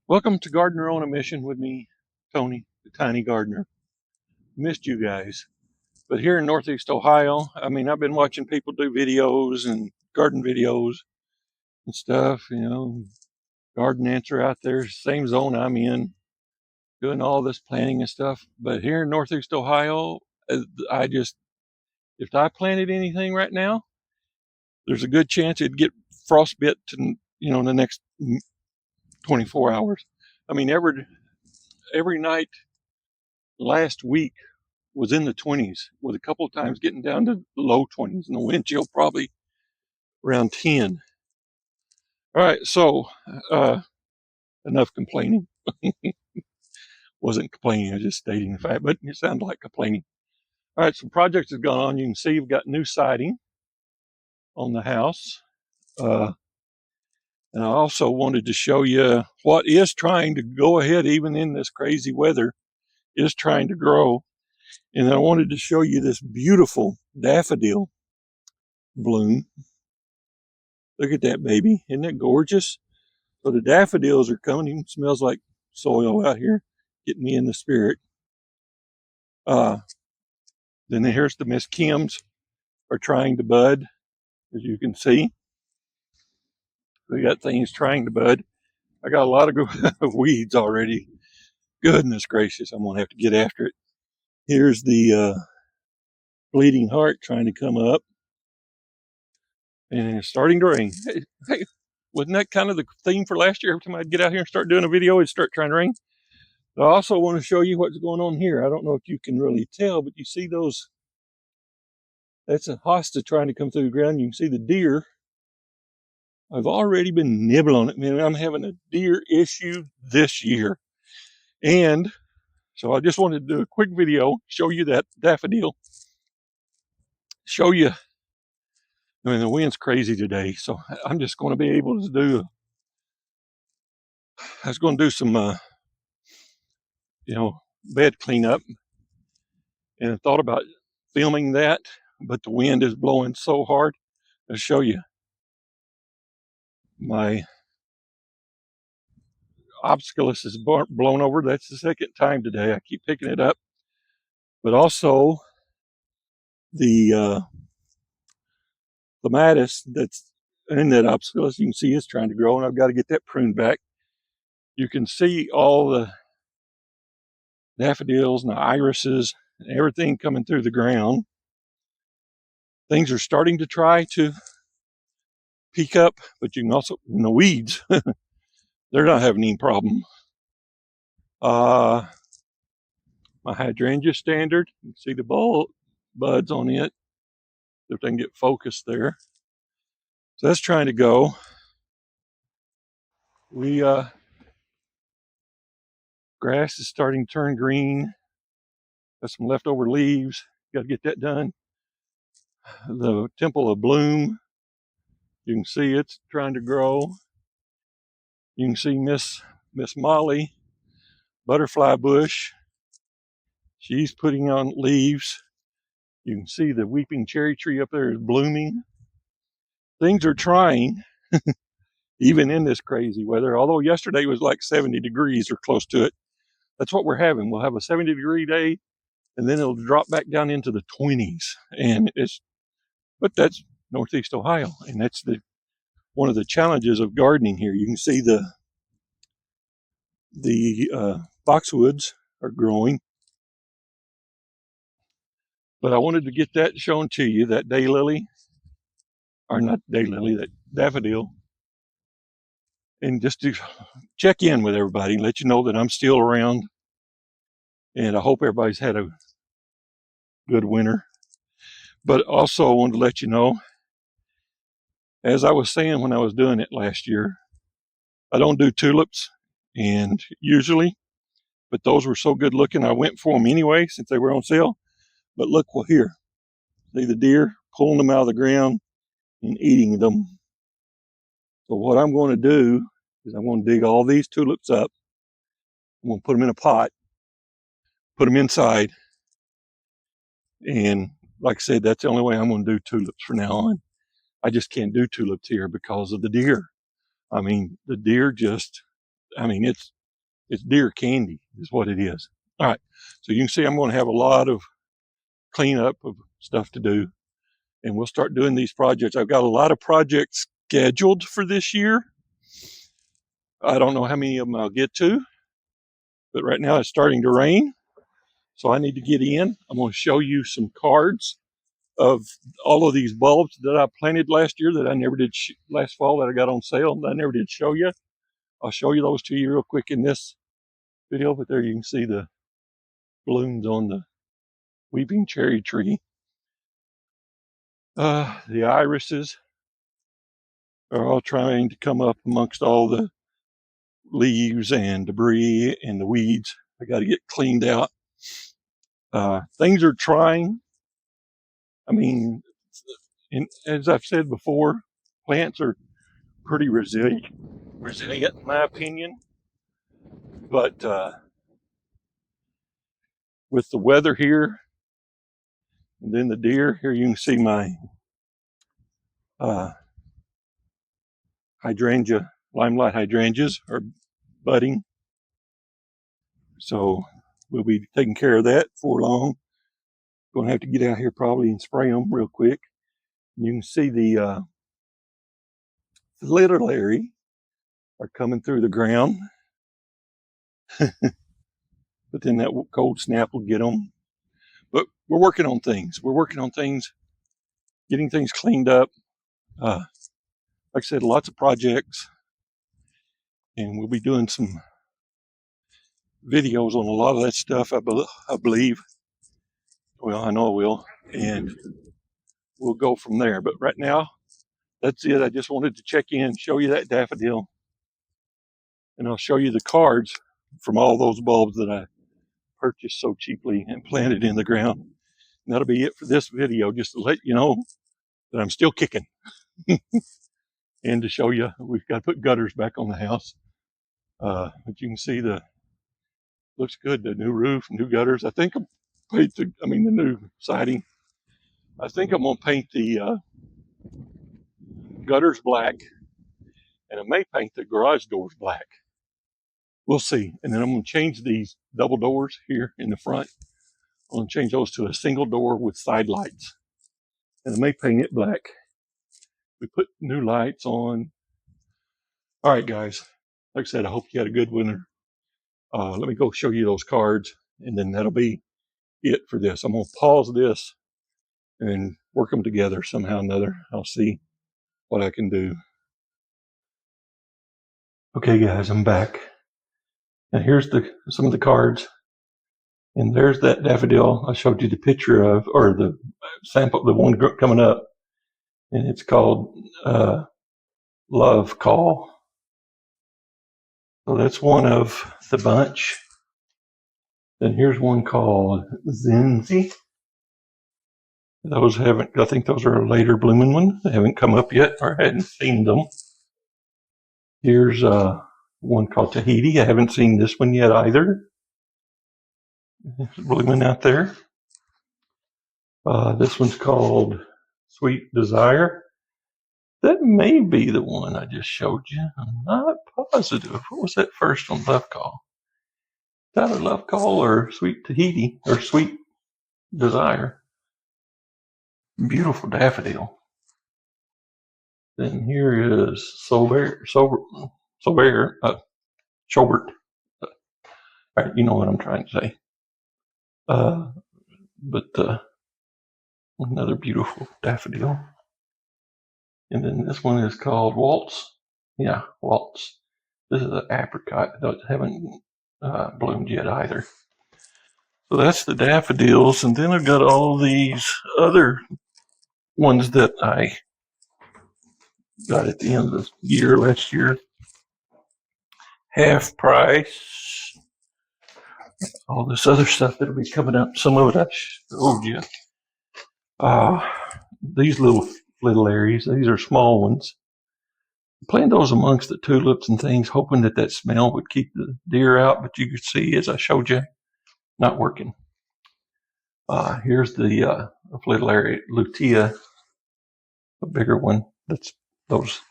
Welcome to Gardener on a Mission with me, Tony, the Tiny Gardener. Missed you guys. But here in Northeast Ohio, I've been watching people do videos and garden videos and stuff, garden answer out there, same zone I'm in, doing all this planting and stuff. But here in Northeast Ohio, I just, if I planted anything right now, there's a good chance it'd get frostbit in the next 24 hours. Every night last week was in the 20s, with a couple of times getting down to the low 20s, and the wind chill probably around 10. All right, so enough complaining. Wasn't complaining, I was just stating the fact, but it sounded like complaining. All right, so projects have gone on. You can see we've got new siding on the house. And I also wanted to show you what is trying to go ahead, even in this crazy weather, is trying to grow. And I wanted to show you this beautiful daffodil bloom. Look at that baby. Isn't that gorgeous? So the daffodils are coming. It smells like soil out here, getting me in the spirit. Then here's the Miss Kims are trying to bud, as you can see. We got things trying to bud. I got a lot of weeds already. Goodness gracious, I'm gonna have to get after it. Here's the bleeding heart trying to come up, and it's starting to rain. Hey, wasn't that kind of the theme for last year? Every time I'd get out here and start doing a video, it'd start trying to rain. I also want to show you what's going on here. I don't know if you can really tell, but you see those, that's a hosta trying to come through the ground. You can see the deer. I've already been nibbling on it, man. I'm having a deer issue this year. And so I just wanted to do a quick video, show you that daffodil. Show you, the wind's crazy today, so I'm just going to be able to I was going to do some, bed cleanup, and I thought about filming that, but the wind is blowing so hard. I'll show you my obsculus is blown over. That's the second time today. I keep picking it up. But also the clematis that's in that obsculus, you can see it's trying to grow, and I've got to get that pruned back. You can see all the daffodils and the irises and everything coming through the ground. Things are starting to try to peak up, but you can also, in the weeds, they're not having any problem. My hydrangea standard, you can see the buds on it, if they can get focused there. So that's trying to go. Grass is starting to turn green. Got some leftover leaves. Got to get that done. The Temple of Bloom, you can see it's trying to grow. You can see Miss Molly, butterfly bush. She's putting on leaves. You can see the weeping cherry tree up there is blooming. Things are trying, even in this crazy weather. Although yesterday was like 70 degrees or close to it. That's what we're having. We'll have a 70-degree day, and then it'll drop back down into the 20s. But that's Northeast Ohio, and that's one of the challenges of gardening here. You can see the boxwoods are growing. But I wanted to get that shown to you, that daylily, or not daylily, that daffodil, and just to check in with everybody, let you know that I'm still around, and I hope everybody's had a good winter. But also I wanted to let you know, as I was saying when I was doing it last year, I don't do tulips, and usually, but those were so good looking, I went for them anyway since they were on sale. But look here, see the deer pulling them out of the ground and eating them. So what I'm going to do is I'm going to dig all these tulips up. I'm going to put them in a pot, put them inside, and like I said, that's the only way I'm going to do tulips from now on. I just can't do tulips here because of the deer. The deer just, It's deer candy is what it is. All right, so you can see I'm going to have a lot of cleanup of stuff to do, and we'll start doing these projects. I've got a lot of projects scheduled for this year. I don't know how many of them I'll get to, but right now it's starting to rain, so I need to get in. I'm going to show you some cards of all of these bulbs that I planted last year that I never did, last fall that I got on sale that I never did show you. I'll show you those to you real quick in this video, but there you can see the blooms on the weeping cherry tree. The irises are all trying to come up amongst all the leaves and debris and the weeds. I got to get cleaned out. Things are trying. I mean, as I've said before, plants are pretty resilient in my opinion. But with the weather here, and then the deer, here you can see my hydrangea, limelight hydrangeas are budding. So we'll be taking care of that before long. Going to have to get out here probably and spray them real quick. You can see the literary are coming through the ground. But then that cold snap will get them. But we're working on things. We're working on things, getting things cleaned up. Like I said, lots of projects. And we'll be doing some videos on a lot of that stuff, I believe. Well, I know I will. And we'll go from there. But right now, that's it. I just wanted to check in, show you that daffodil. And I'll show you the cards from all those bulbs that I purchased so cheaply and planted in the ground. And that'll be it for this video, just to let you know that I'm still kicking. And to show you, we've got to put gutters back on the house. But you can see looks good, the new roof, new gutters. I think the new siding. I think I'm going to paint the gutters black, and I may paint the garage doors black. We'll see. And then I'm going to change these double doors here in the front. I'm going to change those to a single door with side lights. And I may paint it black. We put new lights on. All right, guys. Like I said, I hope you had a good winter. Let me go show you those cards, and then that'll be it for this. I'm going to pause this and work them together somehow or another. I'll see what I can do. Okay, guys, I'm back. And here's some of the cards. And there's that daffodil I showed you the picture of, or the sample, the one coming up. And it's called Love Call. So that's one of the bunch. Then here's one called Zinzi. I think those are a later blooming one. They haven't come up yet, or I hadn't seen them. Here's one called Tahiti. I haven't seen this one yet either. It's blooming out there. This one's called Sweet Desire. That may be the one I just showed you. I'm not positive. What was that first one? Love Call. Is that a Love Call or Sweet Tahiti or Sweet Desire? Beautiful daffodil. Then here is Sobert. Right, you know what I'm trying to say. But another beautiful daffodil. And then this one is called Waltz. Yeah, Waltz. This is an apricot. Those haven't bloomed yet either. So that's the daffodils. And then I've got all these other ones that I got at the end of the year, last year. Half price. All this other stuff that'll be coming up. Some of it I showed you. These little areas, these are small ones. I planted those amongst the tulips and things, hoping that smell would keep the deer out, but you could see, as I showed you, not working. Here's the little area, lutea, a bigger one. That's those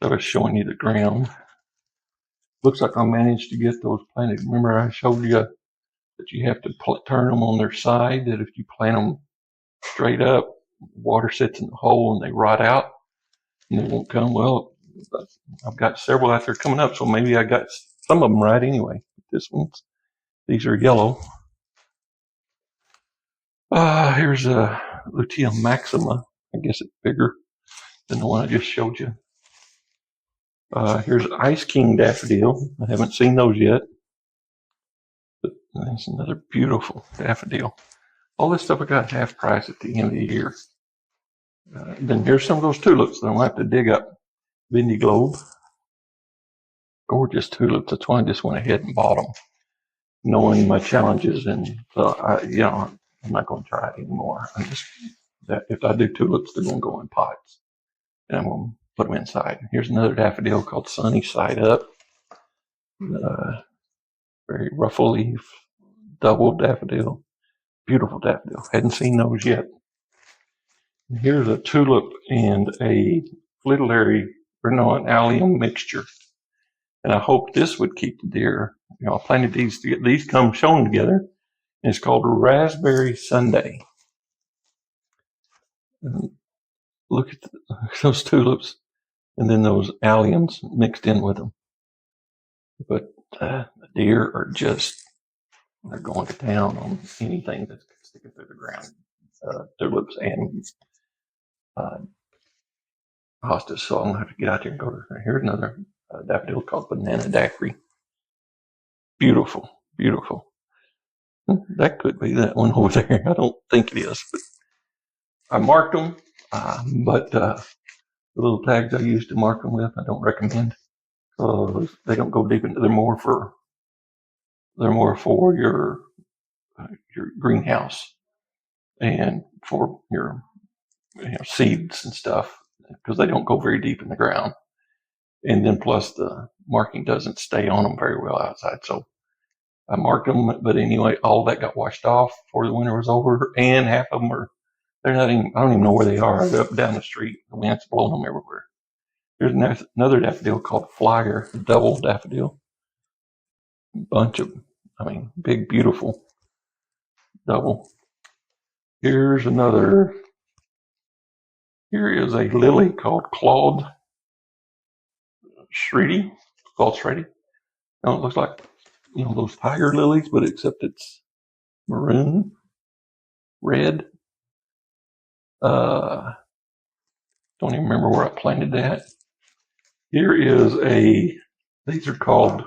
that I was showing you the ground. looks like I managed to get those planted. Remember I showed you that you have to turn them on their side, that if you plant them straight up, water sits in the hole and they rot out and they won't come. Well, I've got several out there coming up, so maybe I got some of them right anyway. These are yellow. Here's a Lutea maxima. I guess it's bigger than the one I just showed you. Here's Ice King daffodil. I haven't seen those yet, but that's another beautiful daffodil. All this stuff I got half price at the end of the year. Then here's some of those tulips that I don't have to dig up. Vindy Globe. Gorgeous tulips. That's why I just went ahead and bought them, knowing my challenges. And so, I'm not going to try it anymore. If I do tulips, they're going to go in pots. And I'm going to put them inside. Here's another daffodil called Sunny Side Up. Very ruffle leaf, double daffodil. Beautiful daffodil. Hadn't seen those yet. And here's a tulip and a an allium mixture. And I hoped this would keep the deer. I planted these come shown together. And it's called Raspberry Sundae. And look at those tulips and then those alliums mixed in with them. But the deer are they're going to town on anything that's sticking through the ground. Tulips and hostas. So I'm going to have to get out there and go to. Here's another daffodil called Banana Daiquiri. Beautiful, beautiful. That could be that one over there. I don't think it is, but I marked them. But the little tags I used to mark them with, I don't recommend. They don't go deep into. They're more for your greenhouse and for your seeds and stuff, because they don't go very deep in the ground. And then plus the marking doesn't stay on them very well outside. So I marked them, but anyway, all that got washed off before the winter was over, and half of them they're not even, I don't even know where they are. They're up and down the street. The wind's blowing them everywhere. There's another daffodil called Flyer, double daffodil. Bunch of, big, beautiful double. Here is a lily called Claude Shredy. Now it looks like, those tiger lilies, but except it's maroon, red. Don't even remember where I planted that. Here is these are called,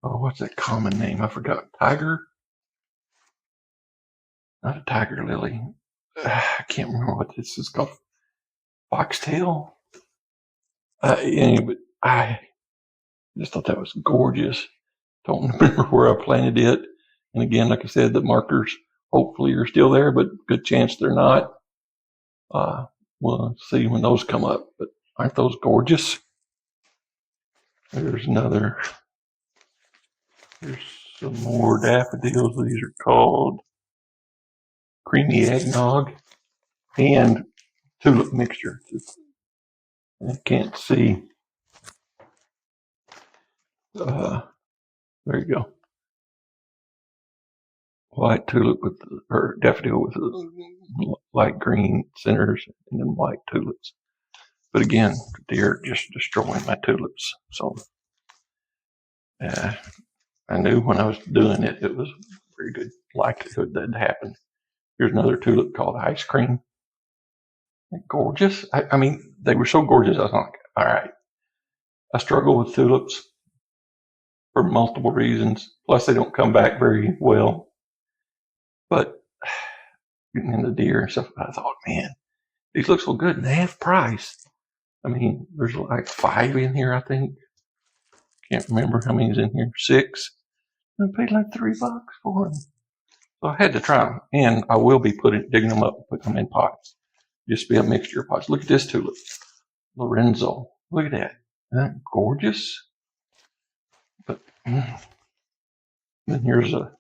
what's that common name? I forgot. Tiger? Not a tiger lily. I can't remember what this is called. Foxtail? Anyway, I just thought that was gorgeous. Don't remember where I planted it. And again, like I said, the markers hopefully are still there, but good chance they're not. We'll see when those come up. But aren't those gorgeous? There's some more daffodils. These are called Creamy Eggnog and Tulip Mixture. I can't see. There you go. White tulip or daffodil with light green centers and then white tulips. But again, deer just destroying my tulips. So I knew when I was doing it, it was very good likelihood that happened. Here's another tulip called Ice Cream. Gorgeous. They were so gorgeous. I was like, all right. I struggle with tulips for multiple reasons. Plus, they don't come back very well. But getting into deer and stuff, I thought, man, these look so good and half price. There's like 5 in here, I think. Can't remember how many's in here. 6. I paid like $3 for them. So I had to try them. And I will be digging them up and putting them in pots. Just be a mixture of pots. Look at this tulip. Lorenzo. Look at that. Isn't that gorgeous? But then here's a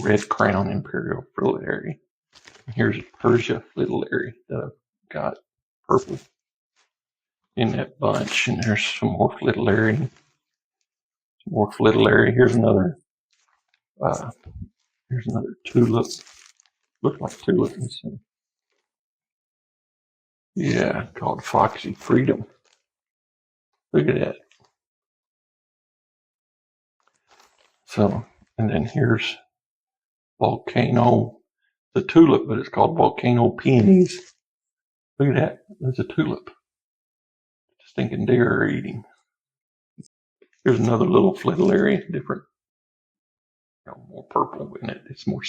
red crown imperial fritillary. Here's a Persia fritillary that I've got purple in that bunch. And there's some more fritillary. More flitillary. Here's another tulip. Looks like tulip. Let's see. Yeah, called Foxy Freedom. Look at that. So, and then here's volcano. It's a tulip, but it's called volcano peonies. Look at that. There's a tulip. Stinking deer are eating. Here's another little flitillary, different, more purple in it. It's more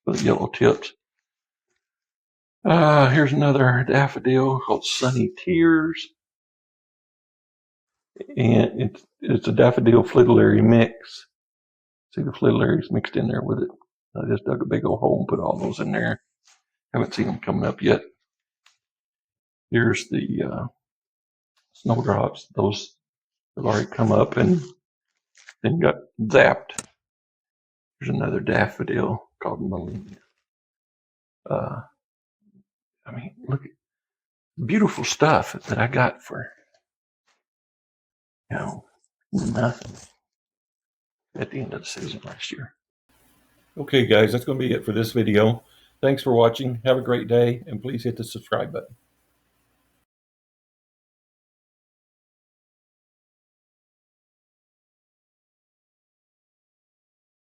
with yellow tips. Here's another daffodil called Sunny Tears. And it's a daffodil flitillary mix. See the flitillaries mixed in there with it. I just dug a big old hole and put all those in there. Haven't seen them coming up yet. Here's the snowdrops. Those have already come up and then got zapped. There's another daffodil called Melina. I mean, look at beautiful stuff that I got for, nothing at the end of the season last year. Okay, guys, that's going to be it for this video. Thanks for watching. Have a great day, and please hit the subscribe button.